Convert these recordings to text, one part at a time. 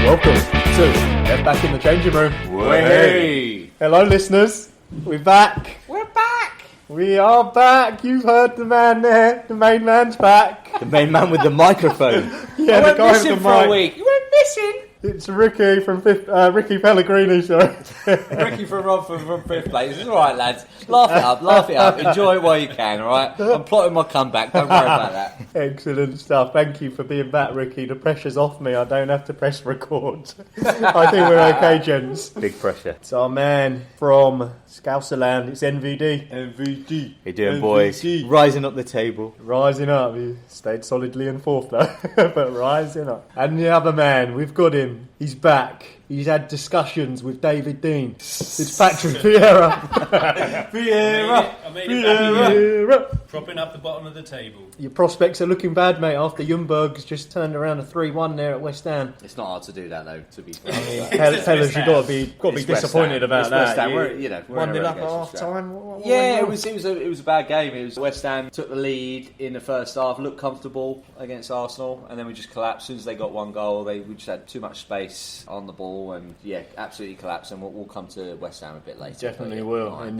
Welcome to Get Back in the Changing Room. Hey! Hello, listeners. We're back. We're back! We are back. You've heard the man there. The main man's back. The main man with the microphone. Yeah, I the went guy with missing the for a mic. week. You went missing? It's Ricky from Ricky Pellegrini, sorry. Ricky from fifth place. It's alright, lads. Laugh it up. Enjoy it while you can, alright? I'm plotting my comeback. Don't worry about that. Excellent stuff. Thank you for being back, Ricky. The pressure's off me. I don't have to press record. I think we're okay, gents. Big pressure. It's our man from Scouserland. It's NVD. How you doing, boys? Rising up the table. Rising up. He stayed solidly in fourth, though. But rising up. And the other man, we've got him. He's back. He's had discussions with David Dean. It's Patrick Vieira. I made it back again. Propping up the bottom of the table. Your prospects are looking bad, mate, after Ljungberg's just turned around a 3-1 there at West Ham. It's not hard to do that, though, to be fair. Fellas, you've got to be disappointed about that. West Ham. We're 1-0 up at half time. Yeah, it was a bad game. It was West Ham took the lead in the first half, looked comfortable against Arsenal, and then we just collapsed. As soon as they got one goal, we just had too much space on the ball, and absolutely collapsed. And we'll come to West Ham a bit later. Definitely will. And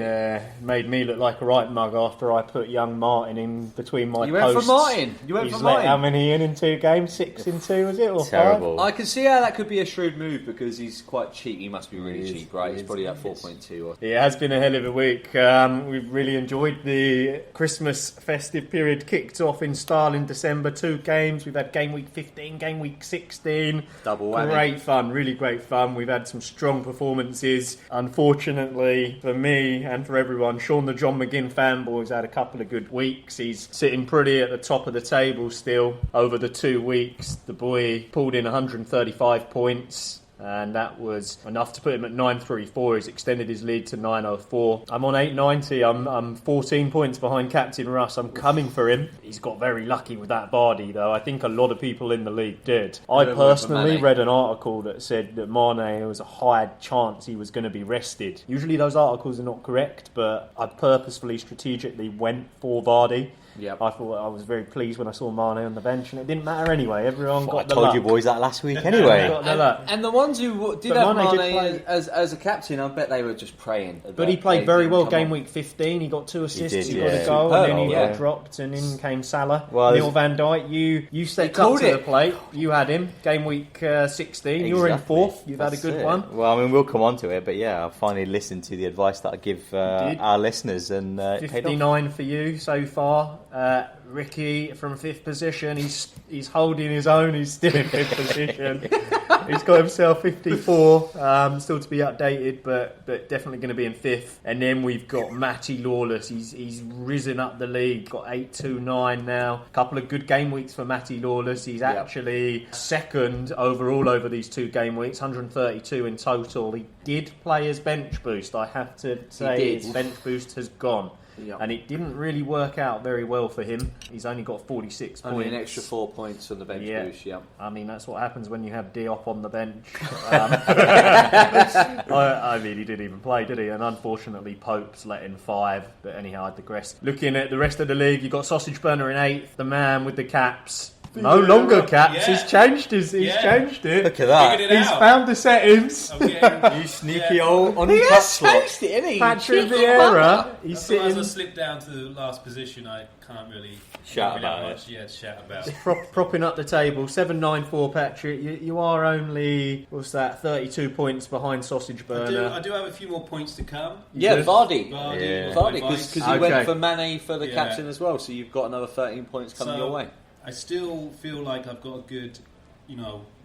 made me look like a right mug after I put young Martin in between my posts. You went for Martin. He's let how many in 2 games? 6 in 2, was it? Or terrible. 5? I can see how that could be a shrewd move because he's quite cheap. He must be really cheap, right? He's probably at 4.2. It has been a hell of a week. We've really enjoyed the Christmas festive period. Kicked off in style in December. 2 games. We've had game week 15, game week 16. Double whammy. Great fun, really great fun. We've had some strong performances. Unfortunately for me and for everyone, Sean the John McGinn fanboy's had a couple of good weeks. He's sitting pretty at the top of the table still. Over the 2 weeks, the boy pulled in 135 points. And that was enough to put him at 934. He's extended his lead to 904. I'm on 890. I'm 14 points behind Captain Russ. I'm coming for him. He's got very lucky with that Vardy, though. I think a lot of people in the league did. I personally read an article that said that Mane, there was a high chance he was going to be rested. Usually those articles are not correct, but I purposefully, strategically went for Vardy. Yep. I thought I was very pleased when I saw Mane on the bench, and it didn't matter anyway. Everyone got the luck. I told you boys that last week anyway. And the ones who did have Mane as a captain, I bet they were just praying. But he played very well game week 15. He got 2 assists, he got a goal, and then he got dropped, and in came Salah. Neil Van Dijk, you stepped up to the plate. You had him game week 16. Exactly. You were in 4th. You've had a good one. Well, I mean, we'll come on to it, but I finally listened to the advice that I give our listeners. And 59 for you so far. Ricky from 5th position. He's holding his own. He's still in 5th position. He's got himself 54. Still to be updated, but definitely going to be in 5th. And then we've got Matty Lawless. He's risen up the league. Got 829 now. A couple of good game weeks for Matty Lawless. He's actually second overall over these 2 game weeks. 132 in total. He did play his bench boost. I have to say his bench boost has gone. Yep. And it didn't really work out very well for him. He's only got 46 points. Only an extra 4 points on the bench boost, I mean, that's what happens when you have Diop on the bench. I mean, he didn't even play, did he? And unfortunately, Pope's let in 5. But anyhow, I digress. Looking at the rest of the league, you've got Sausage Burner in 8th, the man with the caps. No longer caps. He's changed it. Look at that. He's found the settings. You sneaky old untouched lot. Changed it, isn't he? Patrick Vieira. He's sitting. As I slip down to the last position, I can't really shout about it. Yeah, shout about. Propping up the table, 794. Patrick, you are only 32 points behind Sausage Burner. I do have a few more points to come. Yeah, Vardy, because you went for Mane for the captain as well, so you've got another 13 points coming your way. I still feel like I've got a good,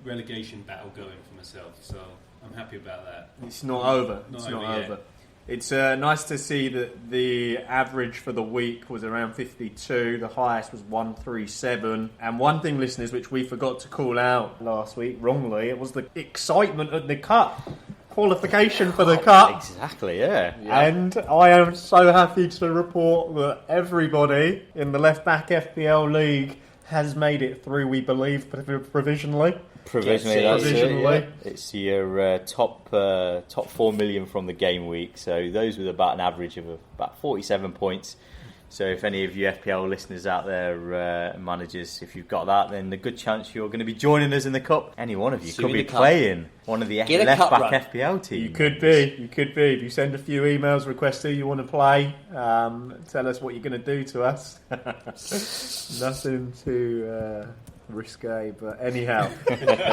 relegation battle going for myself, so I'm happy about that. It's not over. It's not over. It's nice to see that the average for the week was around 52. The highest was 137. And one thing, listeners, which we forgot to call out last week, wrongly, it was the excitement at the Cup. Qualification for the Cup. Exactly, yeah. And I am so happy to report that everybody in the left-back FPL league has made it through, we believe, provisionally. Provisionally. It's your top 4 million from the game week. So those with about an average of about 47 points. So if any of you FPL listeners out there, managers, if you've got that, then a good chance you're going to be joining us in the Cup. Any one of you could be playing one of the left-back FPL teams. You could be. If you send a few emails, request who you want to play, tell us what you're going to do to us. Nothing too risque, but anyhow,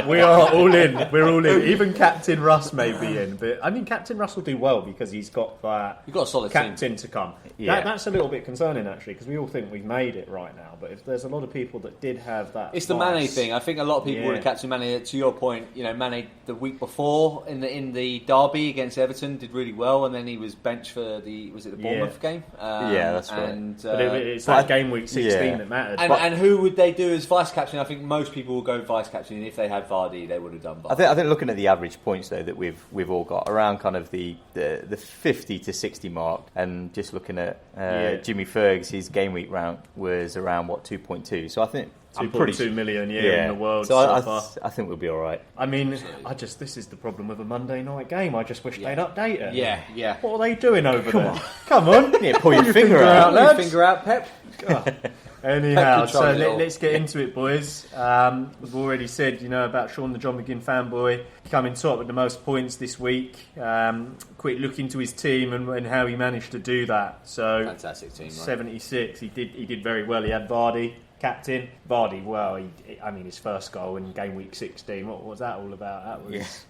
we are all in. We're all in. Even Captain Russ may be in, but I mean, Captain Russ will do well because he's got that. You've got a solid captain team to come. Yeah. That's a little bit concerning actually, because we all think we've made it right now. But if there's a lot of people that did have that, it's the Mane thing. I think a lot of people would have captained Mane. To your point, Mane the week before in the derby against Everton did really well, and then he was benched for the Bournemouth game. That's right. And, but it's that game week 16 that mattered. And who would they do as vice captain? I think most people will go vice captain. If they had Vardy, they would have done Vardy. I think looking at the average points though that we've all got around kind of the 50 to 60 mark, and just looking at Jimmy Fergs, his game week round was around 2.2. So I think 2.2 million in the world. So I think we'll be all right. I mean, this is the problem with a Monday night game. I just wish they'd update it. Yeah. What are they doing over there? Come on. Yeah, pull your finger out. Pull your finger out, Pep. Anyhow, so let's get into it, boys. We've already said, about Sean the John McGinn fanboy coming top with the most points this week. Quick look into his team and how he managed to do that. So fantastic team, right? 76. He did very well. He had Vardy, captain. Vardy, well, his first goal in game week 16. What was that all about? That was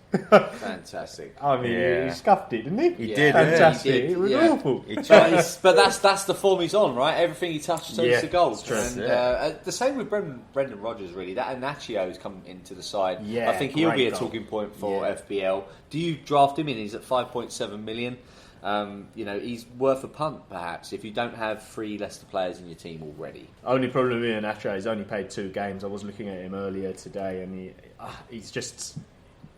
fantastic. He scuffed it, didn't he? He did. Fantastic. He did. It was awful. But that's the form he's on, right? Everything he touches turns to gold. And the same with Brendan Rodgers, really. That Iheanacho's come into the side. Yeah, I think he'll be a talking point for FPL. Do you draft him in? He's at 5.7 million. He's worth a punt, perhaps, if you don't have 3 Leicester players in your team already. Only problem with Iheanacho, he's only played 2 games. I was looking at him earlier today, and he's just...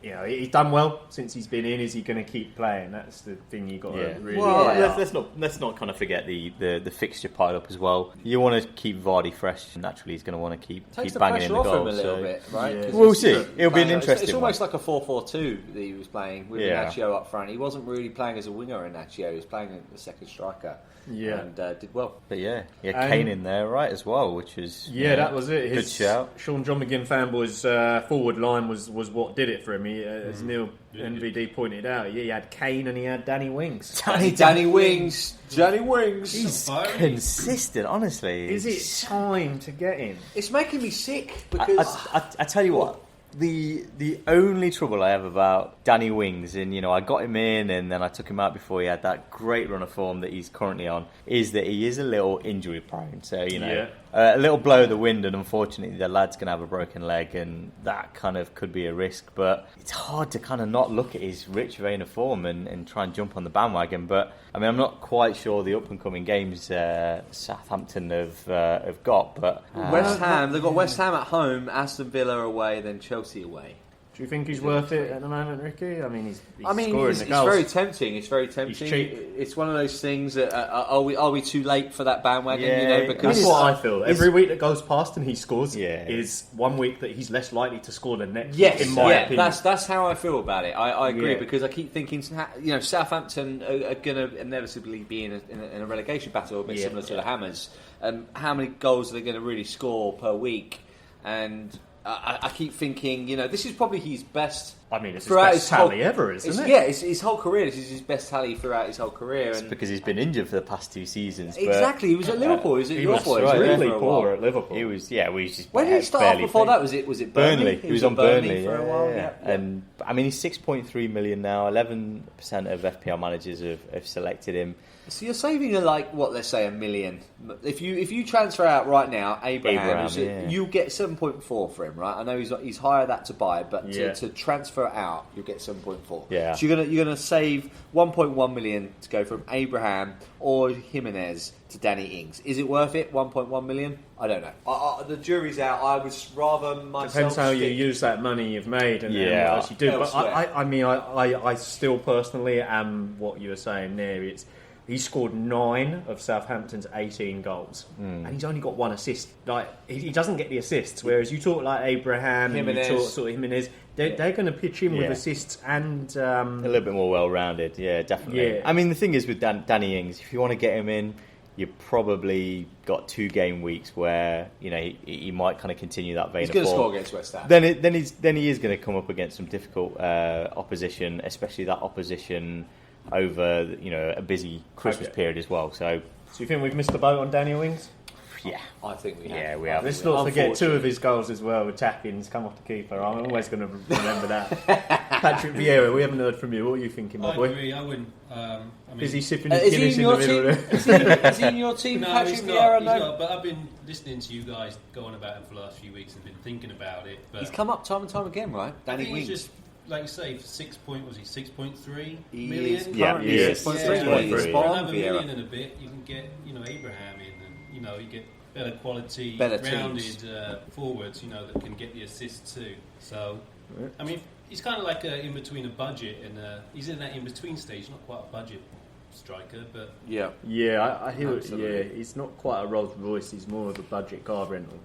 he's done well since he's been in. Is he going to keep playing? That's the thing you got to really. Well, let's not kind of forget the fixture pile up as well. You want to keep Vardy fresh. Naturally, he's going to want to keep banging in the goals. Him a little bit, right? Yeah. We'll see. It'll be an interesting. It's almost like a 4-4-2 that he was playing with Iheanacho up front. He wasn't really playing as a winger. Iheanacho, he was playing as the second striker. And did well. But Kane in there, right, as well, which is that was it. Good shout. Sean John McGinn fanboy's forward line was what did it for him. As Neil NVD pointed out, he had Kane and he had Danny Wings. Danny Wings. He's consistent, honestly. Is it time to get him? It's making me sick because I tell you what. The only trouble I have about Danny Wings, and I got him in and then I took him out before he had that great run of form that he's currently on, is that he is a little injury prone. So a little blow of the wind, and unfortunately the lad's going to have a broken leg, and that kind of could be a risk. But it's hard to kind of not look at his rich vein of form and try and jump on the bandwagon. But I mean, I'm not quite sure the up and coming games Southampton have got. But West Ham, they've got West Ham at home, Aston Villa away, then Chelsea away. Do you think he's worth it at the moment, Ricky? I mean, he's scoring the it's goals. very tempting. It's very tempting. He's cheap. It's one of those things that are we too late for that bandwagon? Because that's what I feel. Every week that goes past and he scores is one week that he's less likely to score than next. Yes, in my opinion. That's how I feel about it. I agree because I keep thinking, Southampton are going to inevitably be in a relegation battle, a bit similar to the Hammers. How many goals are they going to really score per week? And I keep thinking, this is probably his best. I mean, it's his best tally ever, isn't it? Yeah, it's his whole career. This is his best tally throughout his whole career. It's because he's been injured for the past 2 seasons. Exactly, he was at Liverpool. He was really poor at Liverpool. He was, just when did he start off before that? Was it Burnley? He was on Burnley for a while. Yeah. And I mean, he's 6.3 million now. 11% of FPL managers have selected him. So you're saving let's say $1 million. If you transfer out right now, Abraham you'll get 7.4 for him, right? I know he's higher that to buy, but to transfer out, you'll get 7.4. Yeah. So you're gonna save 1.1 million to go from Abraham or Jimenez to Danny Ings. Is it worth it? 1.1 million? I don't know. The jury's out. I would rather myself. Depends how you use that money you've made and what else you do. But I still personally am what you were saying there. He scored 9 of Southampton's 18 goals, and he's only got 1 assist. He doesn't get the assists. Whereas you talk like Abraham Jimenez. and you talk sort of Jimenez, they're going to pitch in with assists and a little bit more well-rounded. Yeah, definitely. Yeah. I mean, the thing is with Danny Ings, if you want to get him in, you've probably got 2 game weeks where he might kind of continue that vein. He's of going to form. score against West Ham. Then he is going to come up against some difficult opposition, especially that opposition over a busy Christmas period as well. So you think we've missed the boat on Danny Wings? yeah, I think we have. yeah, we have. Let's not forget 2 of his goals as well with tap-ins come off the keeper. I'm always going to remember that. Patrick Vieira, we haven't heard from you. What are you thinking, my I boy? agree. I wouldn't. Is he sipping his Is he Guinness in in the your middle team? of it? Is he in your team, No, Patrick he's Vieira? not. He's No? not. But I've been listening to you guys go on about him for the last few weeks and been thinking about it. But He's come up time and time again, right? I Danny think Wings. he's just, like you say, 6.3 He million. is Yeah, currently he is. 6.3 Yeah, million. yeah. Spot For on, another Vieira. million and a bit, you can get Abraham in, and you get better quality, Better rounded teams. forwards, that can get the assists too. So, I mean, he's kind of like in between a budget and he's in that in between stage. Not quite a budget striker, but Yeah. Yeah, I hear it. Absolutely. Yeah, he's not quite a Rolls Royce. He's more of a budget car rental.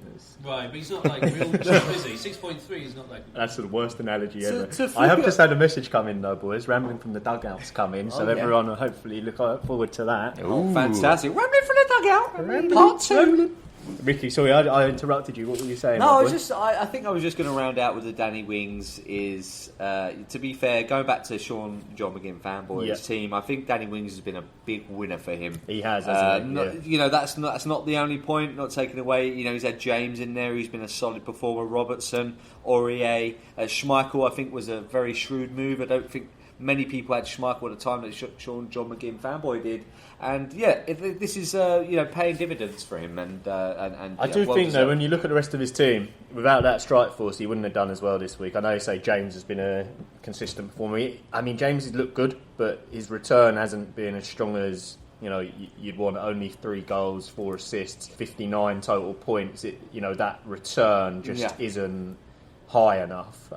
right. But he's not like real cheap, is he? 6.3 is not like. That's the worst analogy To- ever. to I have flip just had a message come in though, boys. Rambling from the dugouts come in, so Oh, yeah. everyone will hopefully look forward to that. Oh, fantastic. Rambling from the dugout. Part 2. Ricky, sorry, I interrupted you. What were you saying? No, my I boy? was just. I think I was just going to round out with the Danny Wings. Is to be fair, going back to John McGinn fanboy's Yeah. team. I think Danny Wings has been a big winner for him. He has, hasn't he? Yeah. That's not the only point. Not taken away. He's had James in there, who's been a solid performer. Robertson, Aurier, Schmeichel. I think was a very shrewd move. I don't think many people had Schmeichel at the time that John McGinn fanboy did. And this is paying dividends for him. And I do well think though, deserved. when you look at the rest of his team, without that strike force, he wouldn't have done as well this week. I know you say James has been a consistent performer. I mean, James has looked good, but his return hasn't been as strong as you'd want. Only 3 goals, 4 assists, 59 total points. That return just isn't high enough.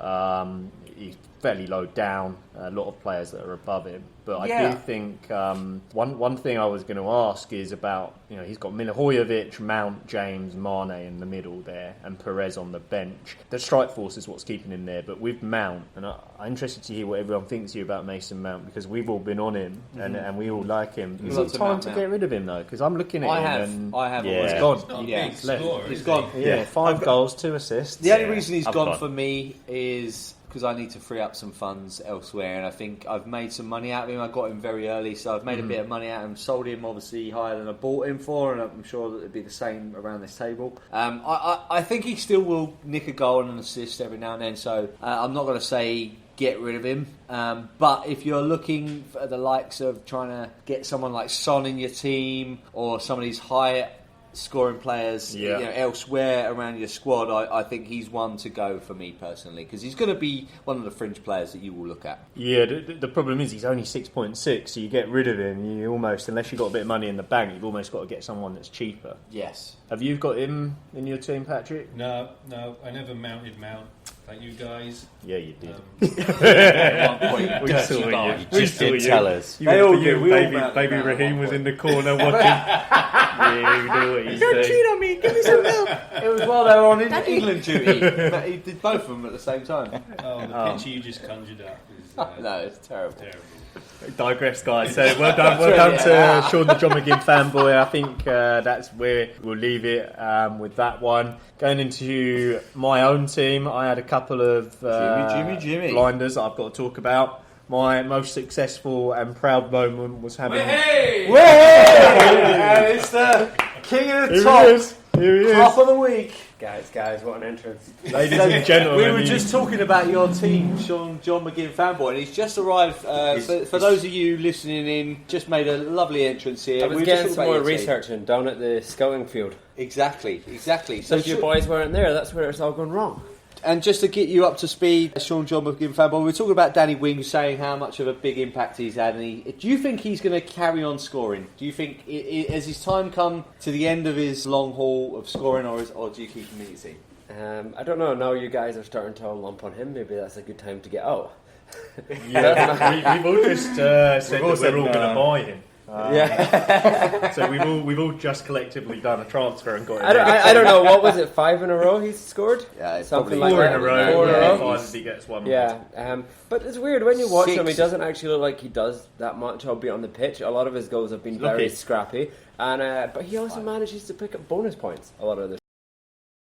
He's fairly low down. A lot of players that are above him. But I do think one thing I was going to ask is about, he's got Milivojevic, Mount, James, Mane in the middle there, and Perez on the bench. The strike force is what's keeping him there. But with Mount, and I'm interested to hear what everyone thinks here about Mason Mount, because we've all been on him and we all like him. Is it time to get rid of him though? Because I'm looking at him and I have. he's already. gone. He's not a Yeah, big it's scorer. He's is gone. he? Yeah, 5 goals, 2 assists. The only reason he's I've gone gone. for me is because I need to free up some funds elsewhere, and I think I've made some money out of him. I got him very early, so I've made a bit of money out of him. Sold him obviously higher than I bought him for, and I'm sure that it'd be the same around this table. I think he still will nick a goal and an assist every now and then, so I'm not going to say get rid of him. But if you're looking for the likes of trying to get someone like Son in your team, or some of these high scoring players elsewhere around your squad, I think he's one to go for me personally, because he's going to be one of the fringe players that you will look at. Yeah, the problem is he's only 6.6, so you get rid of him, you almost, unless you've got a bit of money in the bank, you've almost got to get someone that's cheaper. Yes. Have you got him in your team, Patrick? No, I never mounted Mount like you guys. Yeah, you did. We We saw you. We Just saw didn't you. tell us. You They all were do. We all baby mounted Raheem Mount was at in the corner watching. Yeah, you know what he's saying. on me, give me some milk. It was while they were on England duty. He did both of them at the same time. Oh, the picture you just conjured up is No, it's terrible. terrible. Digress, guys. So well done to Sean the John McGinn fanboy. I think that's where we'll leave it with that one. Going into my own team, I had a couple of Jimmy. blinders that I've got to talk about. My most successful and proud moment was having. Hey! And it's the king of the Here top. he is. Here he Top is. of the week. Guys, what an entrance. Ladies and gentlemen. We were just talking about your team, John McGinn fanboy, and he's just arrived. For those of you listening in, just made a lovely entrance here. I was We were getting just some talking more about your team. researching down at the scouting field. Exactly. So if your boys weren't there, that's where it's all gone wrong. And just to get you up to speed, John McGinn fanboy, we were talking about Danny Wings saying how much of a big impact he's had. And do you think he's going to carry on scoring? Do you think, has his time come to the end of his long haul of scoring, or do you keep him in your team? I don't know, now you guys are starting to lump on him, maybe that's a good time to get out. Yeah, we've all just said that we're all going to buy him. So we've all just collectively done a transfer and got him. I don't know, what was it, 5 in a row he's scored? Yeah, it's Something probably like Four in that. a row. 4 in a row. Five if he gets one. Yeah, but it's weird when you watch him. He 6. doesn't actually look like he does that much, albeit on the pitch. A lot of his goals have been very lucky. scrappy, and but he also manages to pick up bonus points a lot of the